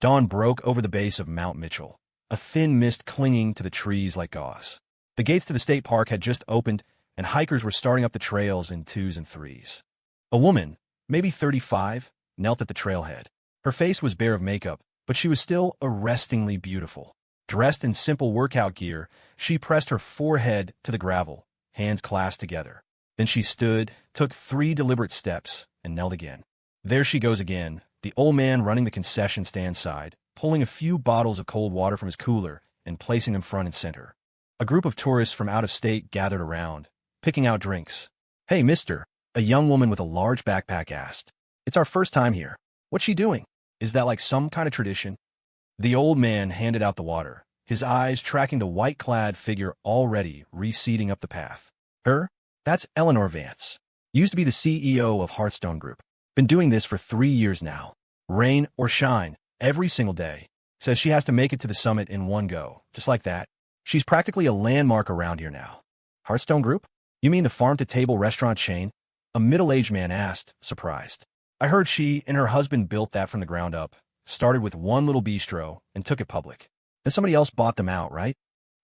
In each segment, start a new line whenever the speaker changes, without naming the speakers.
Dawn broke over the base of Mount Mitchell, a thin mist clinging to the trees like gauze. The gates to the state park had just opened, and hikers were starting up the trails in twos and threes. A woman, maybe 35, knelt at the trailhead. Her face was bare of makeup, but she was still arrestingly beautiful. Dressed in simple workout gear, she pressed her forehead to the gravel, hands clasped together. Then she stood, took 3 deliberate steps, and knelt again. There she goes again, the old man running the concession stand side, pulling a few bottles of cold water from his cooler and placing them front and center. A group of tourists from out of state gathered around, picking out drinks. "Hey, mister," a young woman with a large backpack asked. "It's our first time here. What's she doing? Is that like some kind of tradition?" The old man handed out the water, his eyes tracking the white-clad figure already receding up the path. "Her? That's Eleanor Vance. Used to be the CEO of Hearthstone Group. Been doing this for 3 years now. Rain or shine, every single day. Says she has to make it to the summit in one go, just like that. She's practically a landmark around here now." "Hearthstone Group? You mean the farm-to-table restaurant chain?" a middle-aged man asked, surprised. "I heard she and her husband built that from the ground up, started with one little bistro, and took it public. Then somebody else bought them out, right?"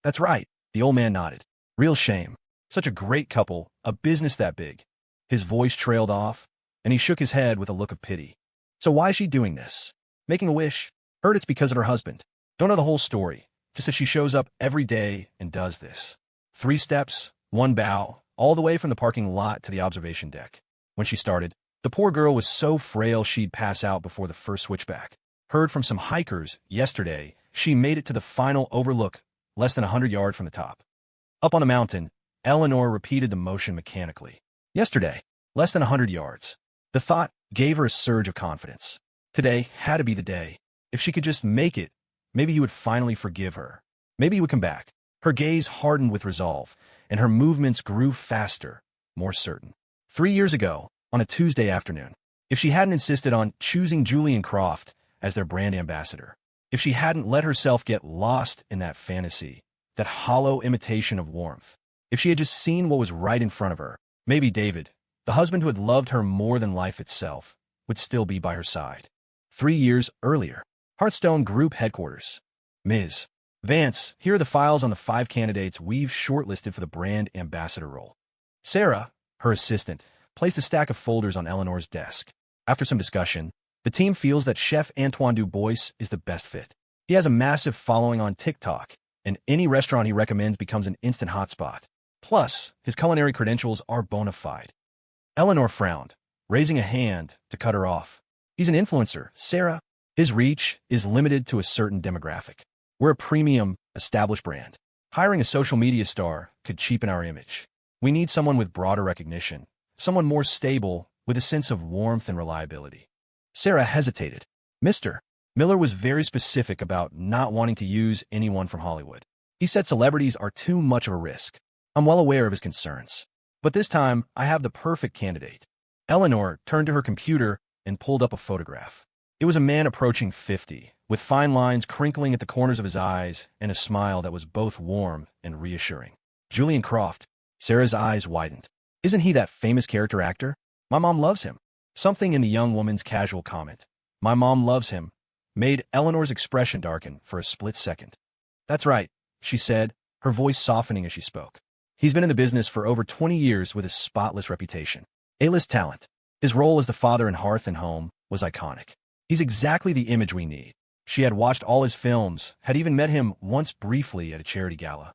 "That's right," the old man nodded. "Real shame. Such a great couple, a business that big." His voice trailed off, and he shook his head with a look of pity. "So why is she doing this? Making a wish? Heard it's because of her husband. Don't know the whole story, just that she shows up every day and does this. 3 steps, 1 bow, all the way from the parking lot to the observation deck. When she started, the poor girl was so frail she'd pass out before the first switchback. Heard from some hikers yesterday she made it to the final overlook, less than 100 yards from the top. Up on the mountain, Eleanor repeated the motion mechanically. Yesterday, less than 100 yards. The thought gave her a surge of confidence. Today had to be the day. If she could just make it, maybe he would finally forgive her. Maybe he would come back. Her gaze hardened with resolve, and her movements grew faster, more certain. 3 years ago, on a Tuesday afternoon, if she hadn't insisted on choosing Julian Croft as their brand ambassador, if she hadn't let herself get lost in that fantasy, that hollow imitation of warmth, if she had just seen what was right in front of her, maybe David, the husband who had loved her more than life itself, would still be by her side. 3 years earlier, Hearthstone Group headquarters. "Ms. Vance, here are the files on the 5 candidates we've shortlisted for the brand ambassador role." Sarah, her assistant, placed a stack of folders on Eleanor's desk. After some discussion, the team feels that Chef Antoine Dubois is the best fit. He has a massive following on TikTok, and any restaurant he recommends becomes an instant hotspot. Plus, his culinary credentials are bona fide. Eleanor frowned, raising a hand to cut her off. "He's an influencer, Sarah. His reach is limited to a certain demographic. We're a premium, established brand. Hiring a social media star could cheapen our image. We need someone with broader recognition, someone more stable, with a sense of warmth and reliability." Sarah hesitated. Mr. Miller was very specific about not wanting to use anyone from Hollywood. He said celebrities are too much of a risk. I'm well aware of his concerns. But this time, I have the perfect candidate. Eleanor turned to her computer and pulled up a photograph. It was a man approaching 50, with fine lines crinkling at the corners of his eyes and a smile that was both warm and reassuring. "Julian Croft." Sarah's eyes widened. "Isn't he that famous character actor? My mom loves him." Something in the young woman's casual comment, "My mom loves him," made Eleanor's expression darken for a split second. "That's right," she said, her voice softening as she spoke. "He's been in the business for over 20 years with a spotless reputation. A-list talent. His role as the father in Hearth and Home was iconic. He's exactly the image we need." She had watched all his films, had even met him once briefly at a charity gala.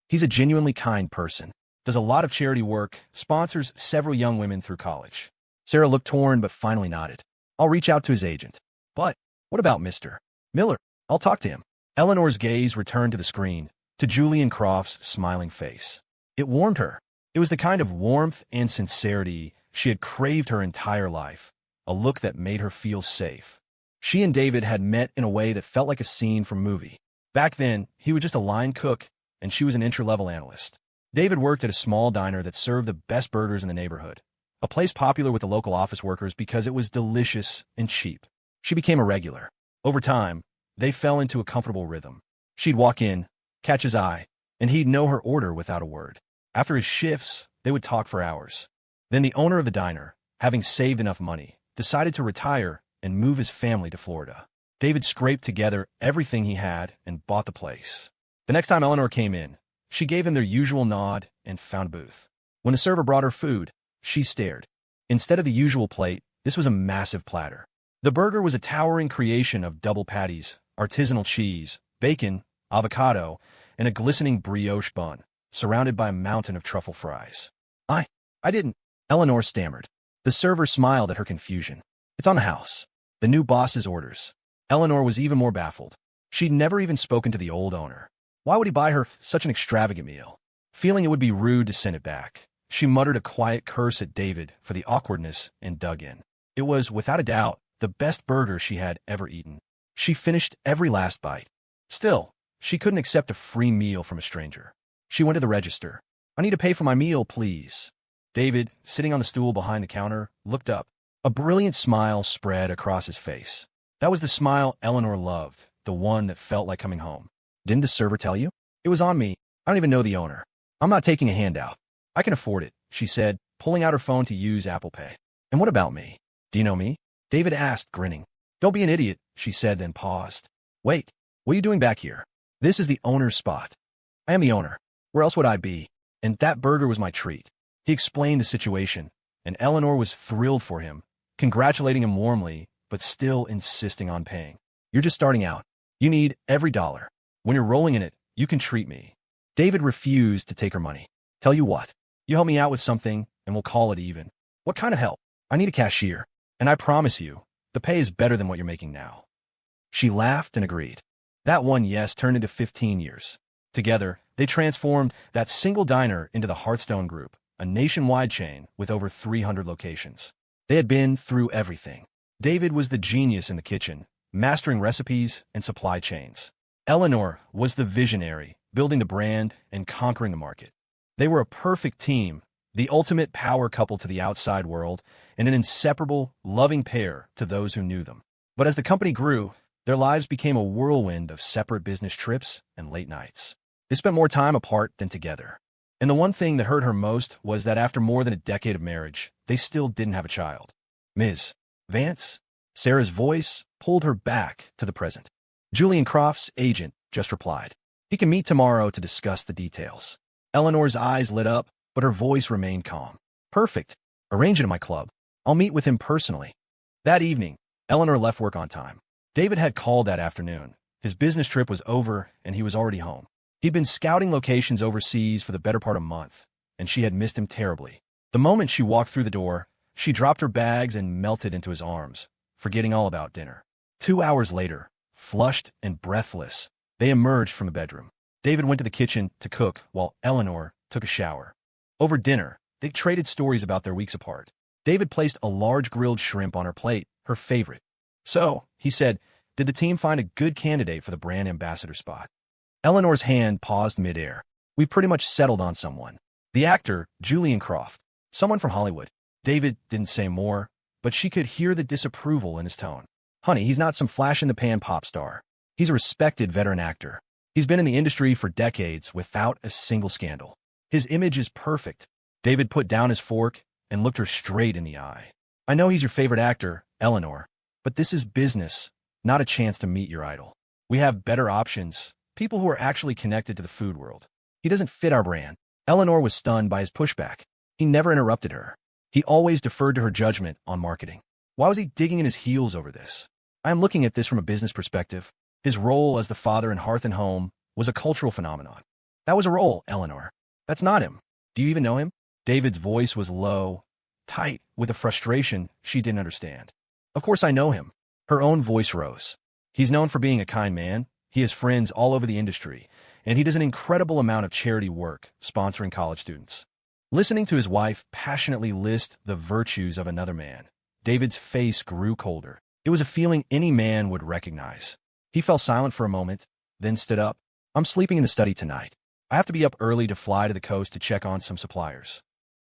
"He's a genuinely kind person. Does a lot of charity work, sponsors several young women through college." Sarah looked torn but finally nodded. "I'll reach out to his agent." "But what about Mr. Miller? I'll talk to him." Eleanor's gaze returned to the screen, to Julian Croft's smiling face. It warmed her. It was the kind of warmth and sincerity she had craved her entire life, a look that made her feel safe. She and David had met in a way that felt like a scene from a movie. Back then, he was just a line cook, and she was an entry-level analyst. David worked at a small diner that served the best burgers in the neighborhood, a place popular with the local office workers because it was delicious and cheap. She became a regular. Over time, they fell into a comfortable rhythm. She'd walk in, catch his eye, and he'd know her order without a word. After his shifts, they would talk for hours. Then the owner of the diner, having saved enough money, decided to retire and move his family to Florida. David scraped together everything he had and bought the place. The next time Eleanor came in, she gave him their usual nod and found a booth. When the server brought her food, she stared. Instead of the usual plate, this was a massive platter. The burger was a towering creation of double patties, artisanal cheese, bacon, avocado, and a glistening brioche bun, surrounded by a mountain of truffle fries. I didn't, Eleanor stammered. The server smiled at her confusion. It's on the house. The new boss's orders. Eleanor was even more baffled. She'd never even spoken to the old owner. Why would he buy her such an extravagant meal? Feeling it would be rude to send it back, she muttered a quiet curse at David for the awkwardness and dug in. It was, without a doubt, the best burger she had ever eaten. She finished every last bite. Still, she couldn't accept a free meal from a stranger. She went to the register. I need to pay for my meal, please. David, sitting on the stool behind the counter, looked up. A brilliant smile spread across his face. That was the smile Eleanor loved, the one that felt like coming home. Didn't the server tell you? It was on me. I don't even know the owner. I'm not taking a handout. I can afford it, she said, pulling out her phone to use Apple Pay. And what about me? Do you know me? David asked, grinning. Don't be an idiot, she said, then paused. Wait, what are you doing back here? This is the owner's spot. I am the owner. Where else would I be? And that burger was my treat. He explained the situation, and Eleanor was thrilled for him, congratulating him warmly, but still insisting on paying. You're just starting out. You need every dollar. When you're rolling in it, you can treat me. David refused to take her money. Tell you what, you help me out with something, and we'll call it even. What kind of help? I need a cashier, and I promise you, the pay is better than what you're making now. She laughed and agreed. That one yes turned into 15 years. Together, they transformed that single diner into the Hearthstone Group, a nationwide chain with over 300 locations. They had been through everything. David was the genius in the kitchen, mastering recipes and supply chains. Eleanor was the visionary, building the brand and conquering the market. They were a perfect team, the ultimate power couple to the outside world, and an inseparable, loving pair to those who knew them. But as the company grew, their lives became a whirlwind of separate business trips and late nights. They spent more time apart than together. And the one thing that hurt her most was that after more than a decade of marriage, they still didn't have a child. Ms. Vance? Sarah's voice pulled her back to the present. Julian Croft's agent just replied. He can meet tomorrow to discuss the details. Eleanor's eyes lit up, but her voice remained calm. Perfect. Arrange it in my club. I'll meet with him personally. That evening, Eleanor left work on time. David had called that afternoon. His business trip was over, and he was already home. He'd been scouting locations overseas for the better part of a month, and she had missed him terribly. The moment she walked through the door, she dropped her bags and melted into his arms, forgetting all about dinner. 2 hours later, flushed and breathless, they emerged from the bedroom. David went to the kitchen to cook while Eleanor took a shower. Over dinner, they traded stories about their weeks apart. David placed a large grilled shrimp on her plate, her favorite. So, he said, did the team find a good candidate for the brand ambassador spot? Eleanor's hand paused midair. We pretty much settled on someone. The actor, Julian Croft. Someone from Hollywood. David didn't say more, but she could hear the disapproval in his tone. Honey, he's not some flash-in-the-pan pop star. He's a respected veteran actor. He's been in the industry for decades without a single scandal. His image is perfect. David put down his fork and looked her straight in the eye. I know he's your favorite actor, Eleanor, but this is business, not a chance to meet your idol. We have better options, people who are actually connected to the food world. He doesn't fit our brand. Eleanor was stunned by his pushback. He never interrupted her. He always deferred to her judgment on marketing. Why was he digging in his heels over this? I am looking at this from a business perspective. His role as the father in Hearth and Home was a cultural phenomenon. That was a role, Eleanor. That's not him. Do you even know him? David's voice was low, tight, with a frustration she didn't understand. Of course I know him. Her own voice rose. He's known for being a kind man. He has friends all over the industry, and he does an incredible amount of charity work, sponsoring college students. Listening to his wife passionately list the virtues of another man, David's face grew colder. It was a feeling any man would recognize. He fell silent for a moment, then stood up. I'm sleeping in the study tonight. I have to be up early to fly to the coast to check on some suppliers.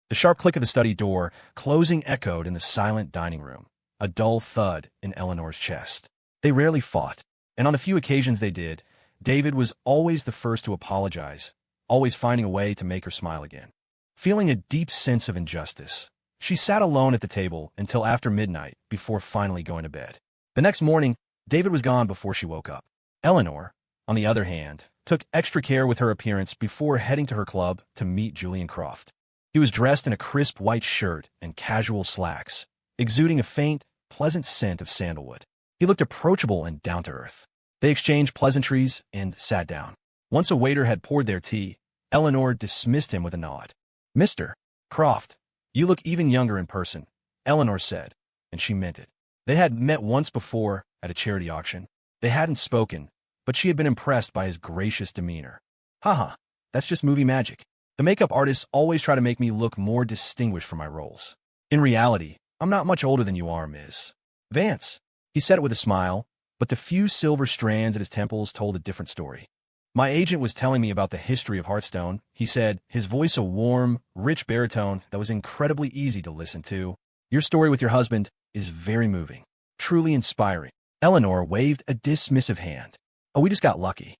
The sharp click of the study door, closing, echoed in the silent dining room, a dull thud in Eleanor's chest. They rarely fought, and on the few occasions they did, David was always the first to apologize, always finding a way to make her smile again. Feeling a deep sense of injustice, she sat alone at the table until after midnight before finally going to bed. The next morning, David was gone before she woke up. Eleanor, on the other hand, took extra care with her appearance before heading to her club to meet Julian Croft. He was dressed in a crisp white shirt and casual slacks, exuding a faint, pleasant scent of sandalwood. He looked approachable and down-to-earth. They exchanged pleasantries and sat down. Once a waiter had poured their tea, Eleanor dismissed him with a nod. "Mr. Croft, you look even younger in person," Eleanor said, and she meant it. They had met once before at a charity auction. They hadn't spoken, but she had been impressed by his gracious demeanor. Haha, that's just movie magic. The makeup artists always try to make me look more distinguished for my roles. In reality, I'm not much older than you are, Ms. Vance. He said it with a smile, but the few silver strands at his temples told a different story. My agent was telling me about the history of Hearthstone, he said, his voice a warm, rich baritone that was incredibly easy to listen to. Your story with your husband is very moving, truly inspiring. Eleanor waved a dismissive hand. Oh, we just got lucky.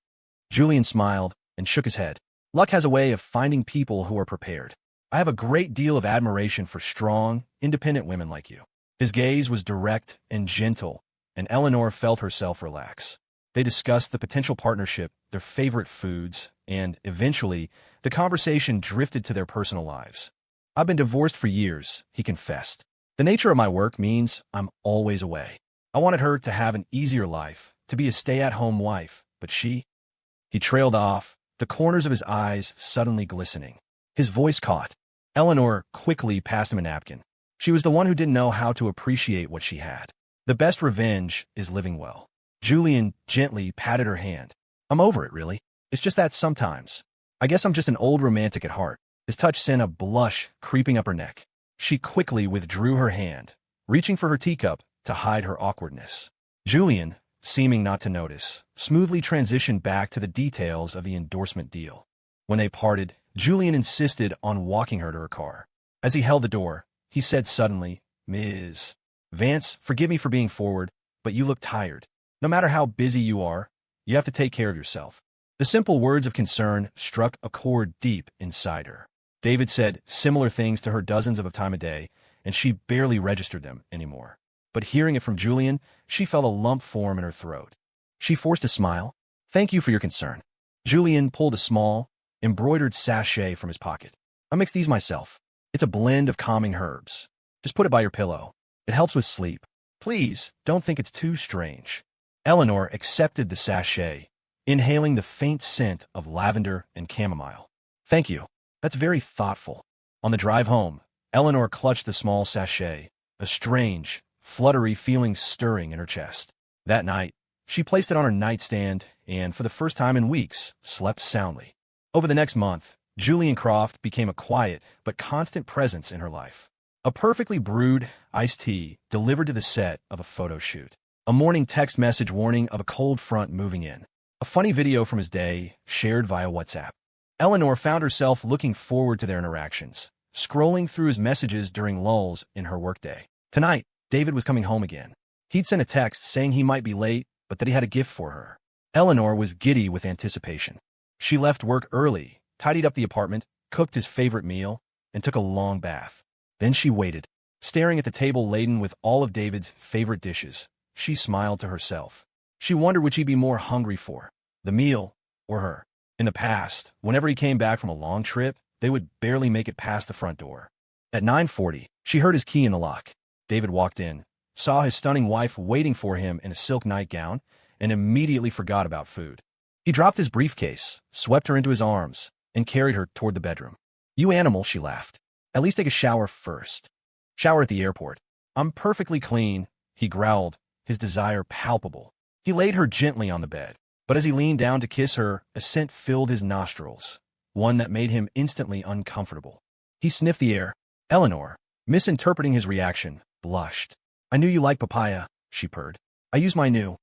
Julian smiled and shook his head. Luck has a way of finding people who are prepared. I have a great deal of admiration for strong, independent women like you. His gaze was direct and gentle, and Eleanor felt herself relax. They discussed the potential partnership, their favorite foods, and, eventually, the conversation drifted to their personal lives. I've been divorced for years, he confessed. The nature of my work means I'm always away. I wanted her to have an easier life, to be a stay-at-home wife, but she... He trailed off, the corners of his eyes suddenly glistening. His voice caught. Eleanor quickly passed him a napkin. She was the one who didn't know how to appreciate what she had. The best revenge is living well. Julian gently patted her hand. I'm over it, really. It's just that sometimes. I guess I'm just an old romantic at heart. His touch sent a blush creeping up her neck. She quickly withdrew her hand, reaching for her teacup to hide her awkwardness. Julian, seeming not to notice, smoothly transitioned back to the details of the endorsement deal. When they parted, Julian insisted on walking her to her car. As he held the door, he said suddenly, Ms. Vance, forgive me for being forward, but you look tired. No matter how busy you are, you have to take care of yourself. The simple words of concern struck a chord deep inside her. David said similar things to her dozens of times a day, and she barely registered them anymore. But hearing it from Julian, she felt a lump form in her throat. She forced a smile. Thank you for your concern. Julian pulled a small, embroidered sachet from his pocket. I mix these myself. It's a blend of calming herbs. Just put it by your pillow. It helps with sleep. Please, don't think it's too strange. Eleanor accepted the sachet, inhaling the faint scent of lavender and chamomile. Thank you. That's very thoughtful. On the drive home, Eleanor clutched the small sachet, a strange, fluttery feeling stirring in her chest. That night, she placed it on her nightstand and, for the first time in weeks, slept soundly. Over the next month, Julian Croft became a quiet but constant presence in her life. A perfectly brewed iced tea delivered to the set of a photo shoot. A morning text message warning of a cold front moving in. A funny video from his day shared via WhatsApp. Eleanor found herself looking forward to their interactions, scrolling through his messages during lulls in her workday. Tonight, David was coming home again. He'd sent a text saying he might be late, but that he had a gift for her. Eleanor was giddy with anticipation. She left work early, tidied up the apartment, cooked his favorite meal, and took a long bath. Then she waited, staring at the table laden with all of David's favorite dishes. She smiled to herself. She wondered which he'd be more hungry for, the meal or her. In the past, whenever he came back from a long trip, they would barely make it past the front door. At 9:40, she heard his key in the lock. David walked in, saw his stunning wife waiting for him in a silk nightgown, and immediately forgot about food. He dropped his briefcase, swept her into his arms, and carried her toward the bedroom. You animal, she laughed. At least take a shower first. Shower at the airport. I'm perfectly clean, he growled, his desire palpable. He laid her gently on the bed, but as he leaned down to kiss her, a scent filled his nostrils, one that made him instantly uncomfortable. He sniffed the air. Eleanor, misinterpreting his reaction, blushed. I knew you liked papaya, she purred. I use my new.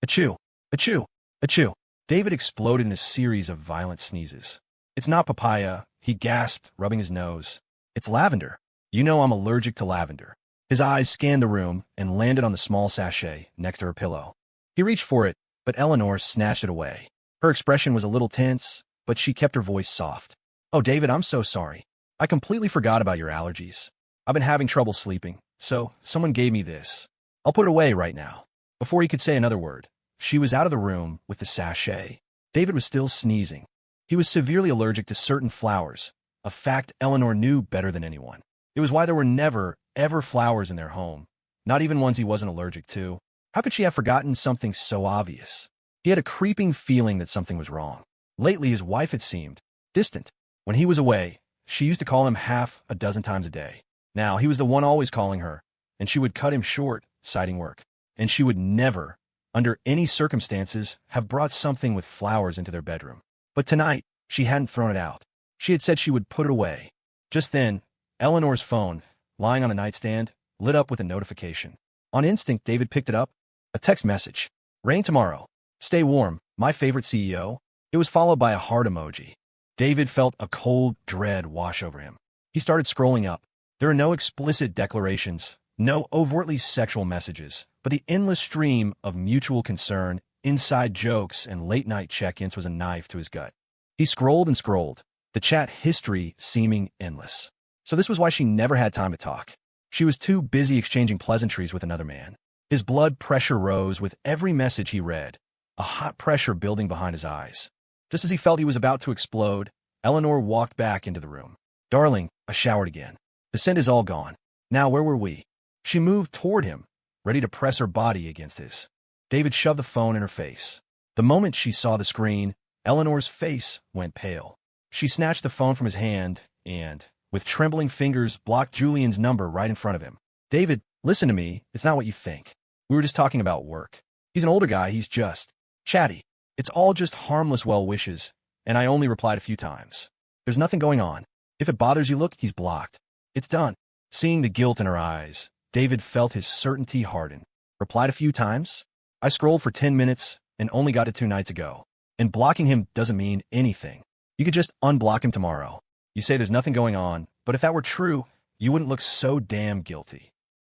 Achoo, achoo, achoo. David exploded in a series of violent sneezes. It's not papaya, he gasped, rubbing his nose. It's lavender. You know I'm allergic to lavender. His eyes scanned the room and landed on the small sachet next to her pillow. He reached for it, but Eleanor snatched it away. Her expression was a little tense, but she kept her voice soft. Oh, David, I'm so sorry. I completely forgot about your allergies. I've been having trouble sleeping, so someone gave me this. I'll put it away right now. Before he could say another word, she was out of the room with the sachet. David was still sneezing. He was severely allergic to certain flowers, a fact Eleanor knew better than anyone. It was why there were never, ever flowers in their home, not even ones he wasn't allergic to. How could she have forgotten something so obvious? He had a creeping feeling that something was wrong. Lately, his wife had seemed distant. When he was away, she used to call him half a dozen times a day. Now, he was the one always calling her, and she would cut him short, citing work. And she would never, under any circumstances, have brought something with flowers into their bedroom. But tonight, she hadn't thrown it out. She had said she would put it away. Just then, Eleanor's phone, lying on the nightstand, lit up with a notification. On instinct, David picked it up. A text message. Rain tomorrow. Stay warm, my favorite CEO. It was followed by a heart emoji. David felt a cold dread wash over him. He started scrolling up. There are no explicit declarations, no overtly sexual messages, but the endless stream of mutual concern, inside jokes, and late-night check-ins was a knife to his gut. He scrolled and scrolled, the chat history seeming endless. So this was why she never had time to talk. She was too busy exchanging pleasantries with another man. His blood pressure rose with every message he read, a hot pressure building behind his eyes. Just as he felt he was about to explode, Eleanor walked back into the room. Darling, I showered again. The scent is all gone. Now, where were we? She moved toward him, ready to press her body against his. David shoved the phone in her face. The moment she saw the screen, Eleanor's face went pale. She snatched the phone from his hand and, with trembling fingers, blocked Julian's number right in front of him. David, listen to me. It's not what you think. We were just talking about work. He's an older guy. He's just chatty. It's all just harmless well wishes, and I only replied a few times. There's nothing going on. If it bothers you, look, he's blocked. It's done. Seeing the guilt in her eyes, David felt his certainty harden. Replied a few times? I scrolled for 10 minutes and only got it 2 nights ago. And blocking him doesn't mean anything. You could just unblock him tomorrow. You say there's nothing going on, but if that were true, you wouldn't look so damn guilty.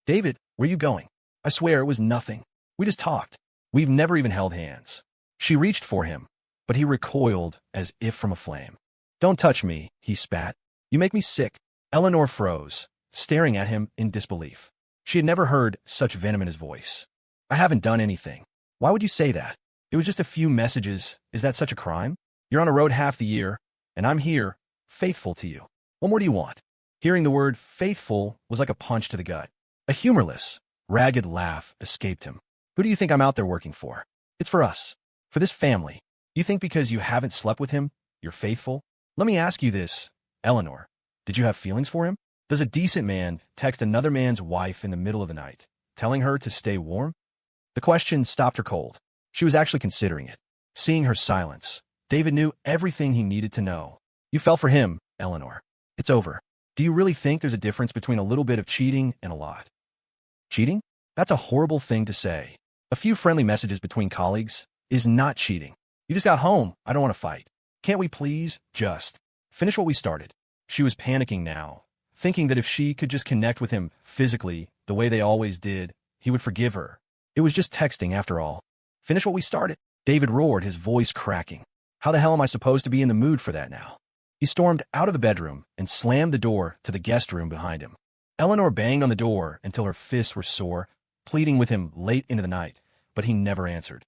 David, where are you going? I swear it was nothing. We just talked. We've never even held hands. She reached for him, but he recoiled as if from a flame. Don't touch me, he spat. You make me sick. Eleanor froze, staring at him in disbelief. She had never heard such venom in his voice. I haven't done anything. Why would you say that? It was just a few messages. Is that such a crime? You're on a road half the year, and I'm here, faithful to you. What more do you want? Hearing the word faithful was like a punch to the gut. A humorless, ragged laugh escaped him. Who do you think I'm out there working for? It's for us. For this family. You think because you haven't slept with him, you're faithful? Let me ask you this, Eleanor. Did you have feelings for him? Does a decent man text another man's wife in the middle of the night, telling her to stay warm? The question stopped her cold. She was actually considering it. Seeing her silence, David knew everything he needed to know. You fell for him, Eleanor. It's over. Do you really think there's a difference between a little bit of cheating and a lot? Cheating? That's a horrible thing to say. A few friendly messages between colleagues is not cheating. You just got home. I don't want to fight. Can't we please just finish what we started? She was panicking now, thinking that if she could just connect with him physically the way they always did, he would forgive her. It was just texting after all. Finish what we started. David roared, his voice cracking. How the hell am I supposed to be in the mood for that now? He stormed out of the bedroom and slammed the door to the guest room behind him. Eleanor banged on the door until her fists were sore, pleading with him late into the night, but he never answered.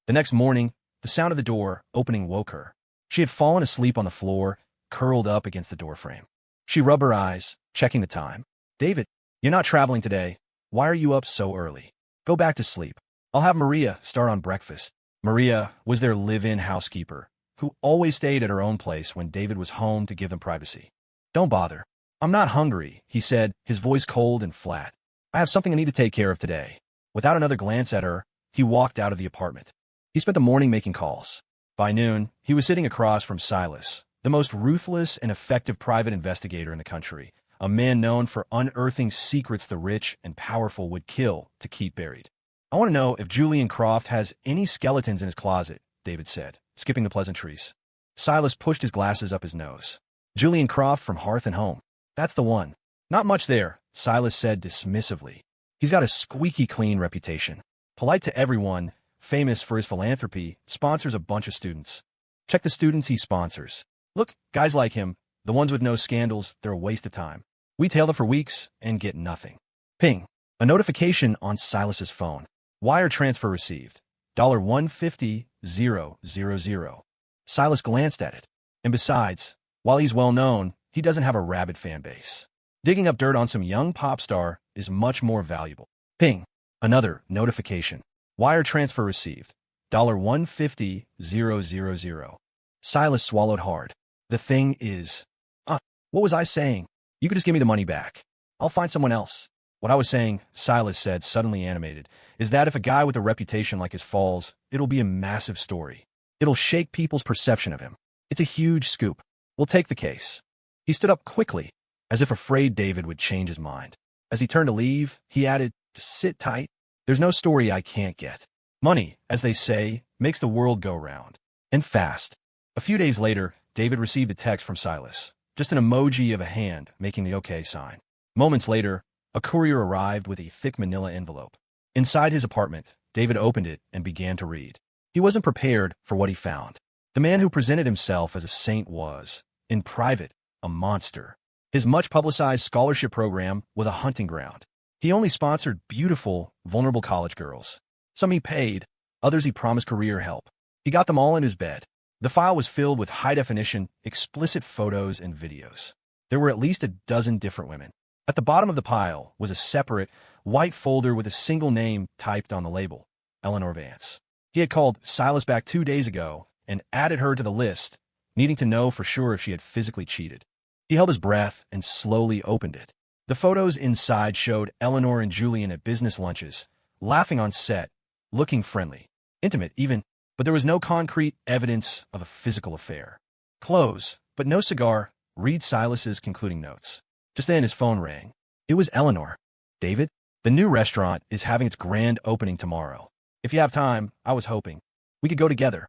The next morning, the sound of the door opening woke her. She had fallen asleep on the floor, curled up against the doorframe. She rubbed her eyes, checking the time. David, you're not traveling today. Why are you up so early? Go back to sleep. I'll have Maria start on breakfast. Maria was their live-in housekeeper, who always stayed at her own place when David was home to give them privacy. Don't bother. I'm not hungry, he said, his voice cold and flat. I have something I need to take care of today. Without another glance at her, he walked out of the apartment. He spent the morning making calls. By noon, he was sitting across from Silas, the most ruthless and effective private investigator in the country, a man known for unearthing secrets the rich and powerful would kill to keep buried. I want to know if Julian Croft has any skeletons in his closet, David said, skipping the pleasantries. Silas pushed his glasses up his nose. Julian Croft from Hearth and Home. That's the one. Not much there, Silas said dismissively. He's got a squeaky clean reputation. Polite to everyone, famous for his philanthropy, sponsors a bunch of students. Check the students he sponsors. Look, guys like him, the ones with no scandals, they're a waste of time. We tail them for weeks and get nothing. Ping. A notification on Silas's phone. Wire transfer received. $150,000. Silas glanced at it. And besides, while he's well known, he doesn't have a rabid fan base. Digging up dirt on some young pop star is much more valuable. Ping. Another notification. Wire transfer received. $150,000. Silas swallowed hard. The thing is, what was I saying? You could just give me the money back. I'll find someone else. What I was saying, Silas said, suddenly animated, is that if a guy with a reputation like his falls, it'll be a massive story. It'll shake people's perception of him. It's a huge scoop. We'll take the case. He stood up quickly, as if afraid David would change his mind. As he turned to leave, he added, just sit tight. There's no story I can't get. Money, as they say, makes the world go round. And fast. A few days later, David received a text from Silas. Just an emoji of a hand making the OK sign. Moments later, a courier arrived with a thick manila envelope. Inside his apartment, David opened it and began to read. He wasn't prepared for what he found. The man who presented himself as a saint was, in private, a monster. His much-publicized scholarship program was a hunting ground. He only sponsored beautiful, vulnerable college girls. Some he paid, others he promised career help. He got them all in his bed. The file was filled with high-definition, explicit photos and videos. There were at least a dozen different women. At the bottom of the pile was a separate, white folder with a single name typed on the label, Eleanor Vance. He had called Silas back 2 days ago and added her to the list, needing to know for sure if she had physically cheated. He held his breath and slowly opened it. The photos inside showed Eleanor and Julian at business lunches, laughing on set, looking friendly, intimate even, but there was no concrete evidence of a physical affair. Clothes, but no cigar, read Silas's concluding notes. Just then his phone rang. It was Eleanor. David, the new restaurant is having its grand opening tomorrow. If you have time, I was hoping we could go together.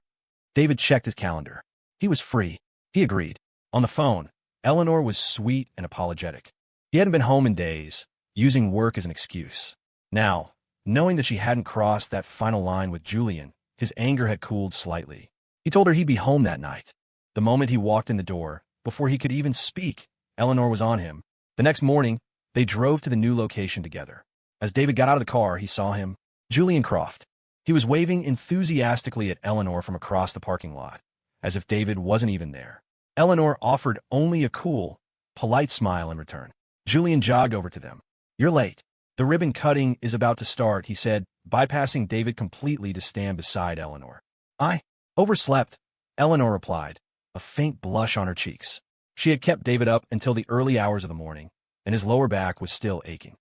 David checked his calendar. He was free. He agreed. On the phone, Eleanor was sweet and apologetic. He hadn't been home in days, using work as an excuse. Now, knowing that she hadn't crossed that final line with Julian, his anger had cooled slightly. He told her he'd be home that night. The moment he walked in the door, before he could even speak, Eleanor was on him. The next morning, they drove to the new location together. As David got out of the car, he saw him, Julian Croft. He was waving enthusiastically at Eleanor from across the parking lot, as if David wasn't even there. Eleanor offered only a cool, polite smile in return. Julian jogged over to them. You're late. The ribbon cutting is about to start, he said, bypassing David completely to stand beside Eleanor. I overslept, Eleanor replied, a faint blush on her cheeks. She had kept David up until the early hours of the morning, and his lower back was still aching.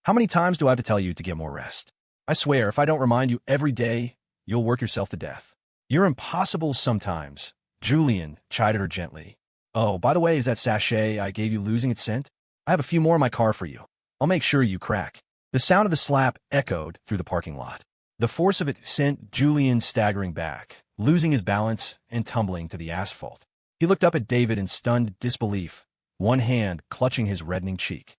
How many times do I have to tell you to get more rest? I swear, if I don't remind you every day, you'll work yourself to death. You're impossible sometimes, Julian chided her gently. Oh, by the way, is that sachet I gave you losing its scent? I have a few more in my car for you. I'll make sure you crack. The sound of the slap echoed through the parking lot. The force of it sent Julian staggering back, losing his balance and tumbling to the asphalt. He looked up at David in stunned disbelief, one hand clutching his reddening cheek.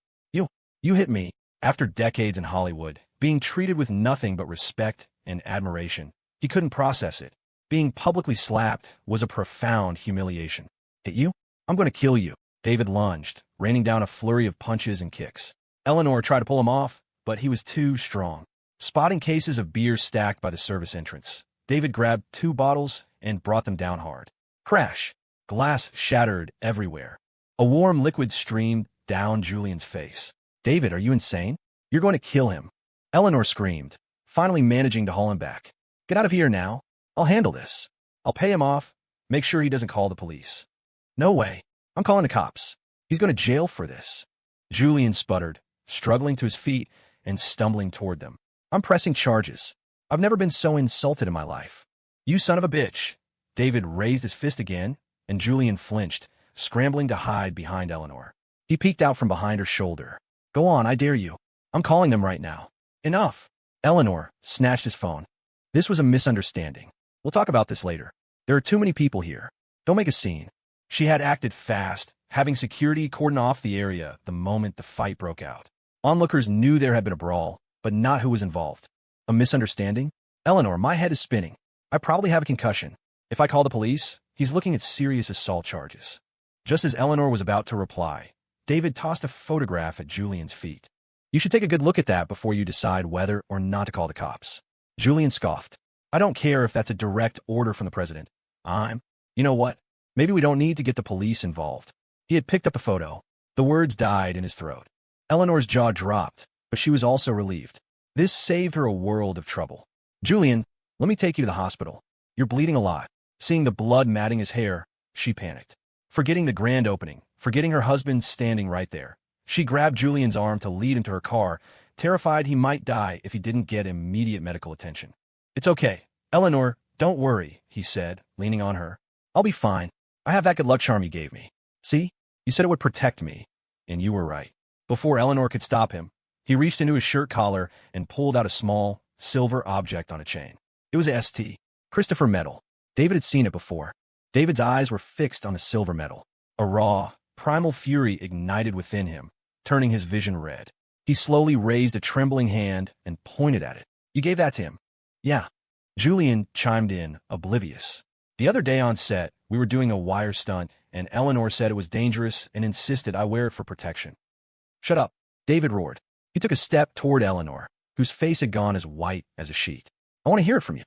You hit me. After decades in Hollywood, being treated with nothing but respect and admiration, he couldn't process it. Being publicly slapped was a profound humiliation. Hit you? I'm going to kill you. David lunged, raining down a flurry of punches and kicks. Eleanor tried to pull him off, but he was too strong. Spotting cases of beer stacked by the service entrance, David grabbed 2 bottles and brought them down hard. Crash! Glass shattered everywhere. A warm liquid streamed down Julian's face. David, are you insane? You're going to kill him. Eleanor screamed, finally managing to haul him back. Get out of here now. I'll handle this. I'll pay him off. Make sure he doesn't call the police. No way. I'm calling the cops. He's going to jail for this. Julian sputtered, struggling to his feet and stumbling toward them. I'm pressing charges. I've never been so insulted in my life. You son of a bitch. David raised his fist again, and Julian flinched, scrambling to hide behind Eleanor. He peeked out from behind her shoulder. Go on, I dare you. I'm calling them right now. Enough. Eleanor snatched his phone. This was a misunderstanding. We'll talk about this later. There are too many people here. Don't make a scene. She had acted fast, having security cordon off the area the moment the fight broke out. Onlookers knew there had been a brawl, but not who was involved. A misunderstanding? Eleanor, my head is spinning. I probably have a concussion. If I call the police, he's looking at serious assault charges. Just as Eleanor was about to reply, David tossed a photograph at Julian's feet. You should take a good look at that before you decide whether or not to call the cops. Julian scoffed. I don't care if that's a direct order from the president. You know what? Maybe we don't need to get the police involved. He had picked up the photo. The words died in his throat. Eleanor's jaw dropped, but she was also relieved. This saved her a world of trouble. Julian, let me take you to the hospital. You're bleeding a lot. Seeing the blood matting his hair, she panicked. Forgetting the grand opening, forgetting her husband standing right there, she grabbed Julian's arm to lead him to her car, terrified he might die if he didn't get immediate medical attention. It's okay. Eleanor, don't worry, he said, leaning on her. I'll be fine. I have that good luck charm you gave me. See? You said it would protect me. And you were right. Before Eleanor could stop him, he reached into his shirt collar and pulled out a small, silver object on a chain. It was a St. Christopher medal. David had seen it before. David's eyes were fixed on the silver medal. A raw, primal fury ignited within him, turning his vision red. He slowly raised a trembling hand and pointed at it. You gave that to him? Yeah. Julian chimed in, oblivious. The other day on set, we were doing a wire stunt, and Eleanor said it was dangerous and insisted I wear it for protection. Shut up, David roared. He took a step toward Eleanor, whose face had gone as white as a sheet. I want to hear it from you.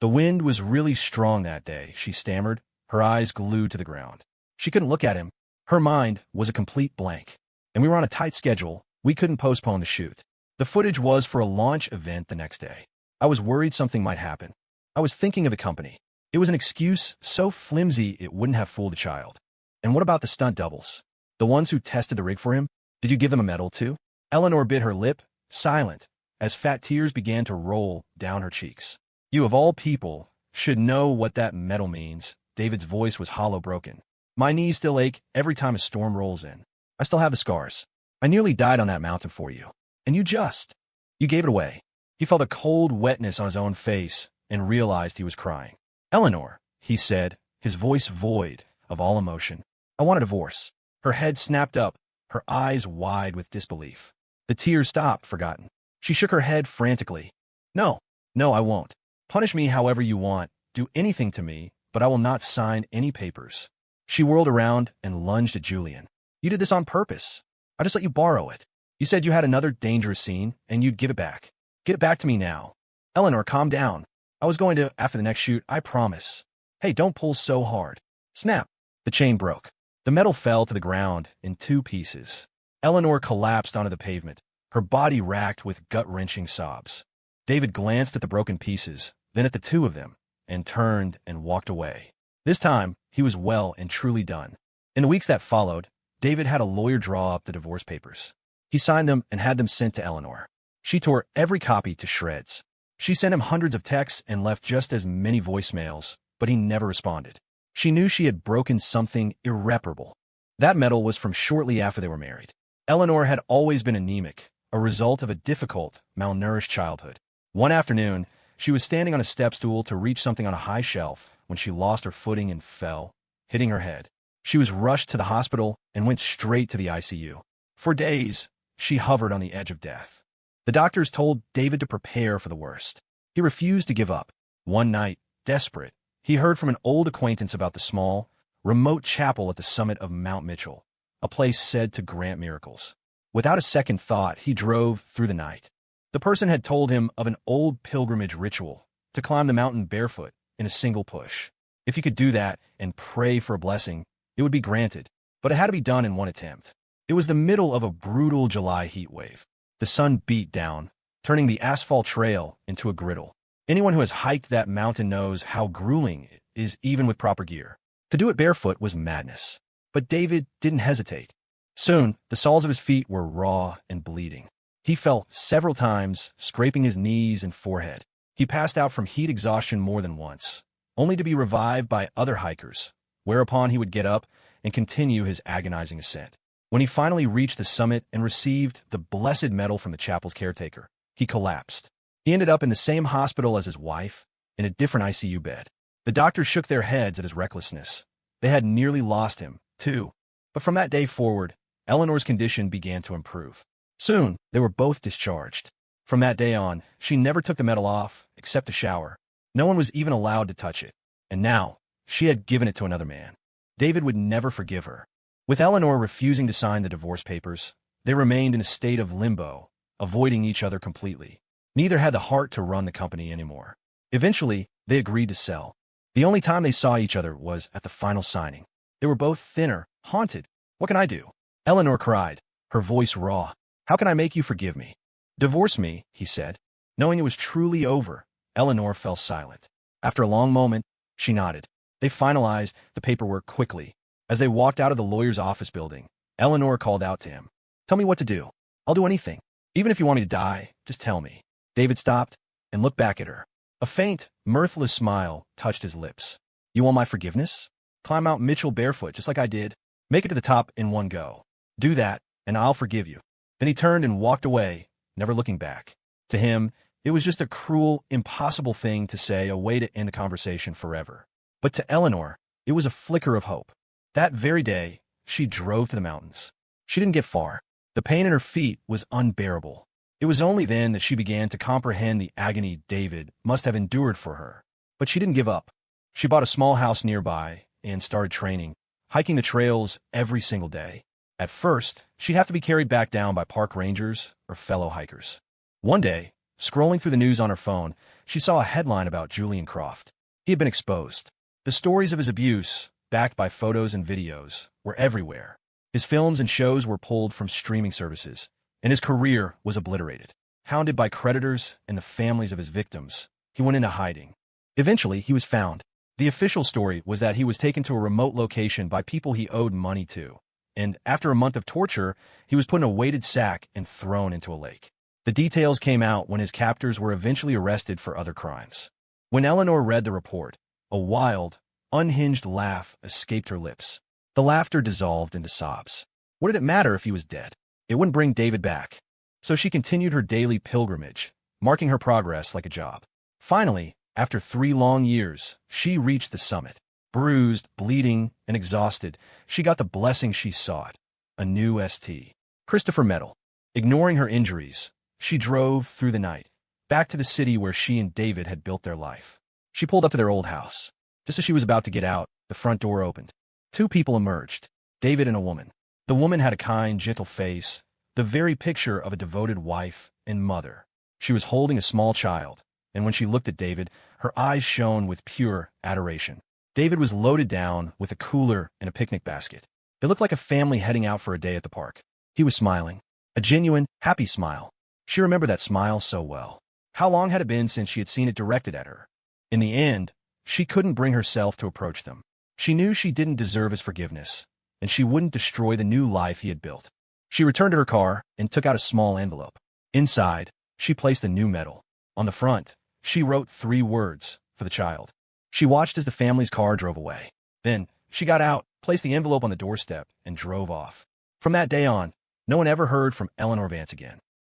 The wind was really strong that day, she stammered, her eyes glued to the ground. She couldn't look at him. Her mind was a complete blank. And we were on a tight schedule. We couldn't postpone the shoot. The footage was for a launch event the next day. I was worried something might happen. I was thinking of the company. It was an excuse so flimsy it wouldn't have fooled a child. And what about the stunt doubles? The ones who tested the rig for him? Did you give them a medal too? Eleanor bit her lip, silent, as fat tears began to roll down her cheeks. You of all people should know what that medal means. David's voice was hollow broken. My knees still ache every time a storm rolls in. I still have the scars. I nearly died on that mountain for you. And you gave it away. He felt a cold wetness on his own face and realized he was crying. Eleanor, he said, his voice void of all emotion. I want a divorce. Her head snapped up, her eyes wide with disbelief. The tears stopped, forgotten. She shook her head frantically. No, I won't. Punish me however you want. Do anything to me, but I will not sign any papers. She whirled around and lunged at Julian. You did this on purpose. I just let you borrow it. You said you had another dangerous scene, and you'd give it back. Get it back to me now. Eleanor, calm down. I was going to after the next shoot, I promise. Hey, don't pull so hard. Snap. The chain broke. The metal fell to the ground in 2 pieces. Eleanor collapsed onto the pavement, her body racked with gut-wrenching sobs. David glanced at the broken pieces, then at the 2 of them, and turned and walked away. This time, he was well and truly done. In the weeks that followed, David had a lawyer draw up the divorce papers. He signed them and had them sent to Eleanor. She tore every copy to shreds. She sent him hundreds of texts and left just as many voicemails, but he never responded. She knew she had broken something irreparable. That medal was from shortly after they were married. Eleanor had always been anemic, a result of a difficult, malnourished childhood. One afternoon, she was standing on a step stool to reach something on a high shelf when she lost her footing and fell, hitting her head. She was rushed to the hospital and went straight to the ICU. For days, she hovered on the edge of death. The doctors told David to prepare for the worst. He refused to give up. One night, desperate, he heard from an old acquaintance about the small, remote chapel at the summit of Mount Mitchell, a place said to grant miracles. Without a second thought, he drove through the night. The person had told him of an old pilgrimage ritual, to climb the mountain barefoot in a single push. If he could do that and pray for a blessing, it would be granted, but it had to be done in one attempt. It was the middle of a brutal July heat wave. The sun beat down, turning the asphalt trail into a griddle. Anyone who has hiked that mountain knows how grueling it is even with proper gear. To do it barefoot was madness. But David didn't hesitate. Soon, the soles of his feet were raw and bleeding. He fell several times, scraping his knees and forehead. He passed out from heat exhaustion more than once, only to be revived by other hikers, whereupon he would get up and continue his agonizing ascent. When he finally reached the summit and received the blessed medal from the chapel's caretaker, he collapsed. He ended up in the same hospital as his wife, in a different ICU bed. The doctors shook their heads at his recklessness. They had nearly lost him, too. But from that day forward, Eleanor's condition began to improve. Soon, they were both discharged. From that day on, she never took the medal off, except to shower. No one was even allowed to touch it. And now, she had given it to another man. David would never forgive her. With Eleanor refusing to sign the divorce papers, they remained in a state of limbo, avoiding each other completely. Neither had the heart to run the company anymore. Eventually, they agreed to sell. The only time they saw each other was at the final signing. They were both thinner, haunted. "What can I do?" Eleanor cried, her voice raw. "How can I make you forgive me?" "Divorce me," he said. Knowing it was truly over, Eleanor fell silent. After a long moment, she nodded. They finalized the paperwork quickly. As they walked out of the lawyer's office building, Eleanor called out to him. "Tell me what to do. I'll do anything. Even if you want me to die, just tell me." David stopped and looked back at her. A faint, mirthless smile touched his lips. "You want my forgiveness? Climb Mount Mitchell barefoot, just like I did. Make it to the top in one go. Do that, and I'll forgive you." Then he turned and walked away, never looking back. To him, it was just a cruel, impossible thing to say, a way to end the conversation forever. But to Eleanor, it was a flicker of hope. That very day, she drove to the mountains. She didn't get far. The pain in her feet was unbearable. It was only then that she began to comprehend the agony David must have endured for her. But she didn't give up. She bought a small house nearby and started training, hiking the trails every single day. At first, she'd have to be carried back down by park rangers or fellow hikers. One day, scrolling through the news on her phone, she saw a headline about Julian Croft. He had been exposed. The stories of his abuse, backed by photos and videos, were everywhere. His films and shows were pulled from streaming services, and his career was obliterated. Hounded by creditors and the families of his victims, he went into hiding. Eventually, he was found. The official story was that he was taken to a remote location by people he owed money to, and after a month of torture, he was put in a weighted sack and thrown into a lake. The details came out when his captors were eventually arrested for other crimes. When Eleanor read the report, a wild, unhinged laugh escaped her lips. The laughter dissolved into sobs. What did it matter if he was dead? It wouldn't bring David back. So she continued her daily pilgrimage, marking her progress like a job. Finally, after 3 long years, she reached the summit. Bruised, bleeding, and exhausted, she got the blessing she sought, a new St. Christopher medal. Ignoring her injuries, she drove through the night, back to the city where she and David had built their life. She pulled up to their old house. Just as she was about to get out, the front door opened. 2 people emerged, David and a woman. The woman had a kind, gentle face, the very picture of a devoted wife and mother. She was holding a small child, and when she looked at David, her eyes shone with pure adoration. David was loaded down with a cooler and a picnic basket. They looked like a family heading out for a day at the park. He was smiling, a genuine, happy smile. She remembered that smile so well. How long had it been since she had seen it directed at her? In the end, she couldn't bring herself to approach them. She knew she didn't deserve his forgiveness, and she wouldn't destroy the new life he had built. She returned to her car and took out a small envelope. Inside, she placed a new medal. On the front, she wrote 3 words for the child. She watched as the family's car drove away. Then, she got out, placed the envelope on the doorstep, and drove off. From that day on, no one ever heard from Eleanor Vance again.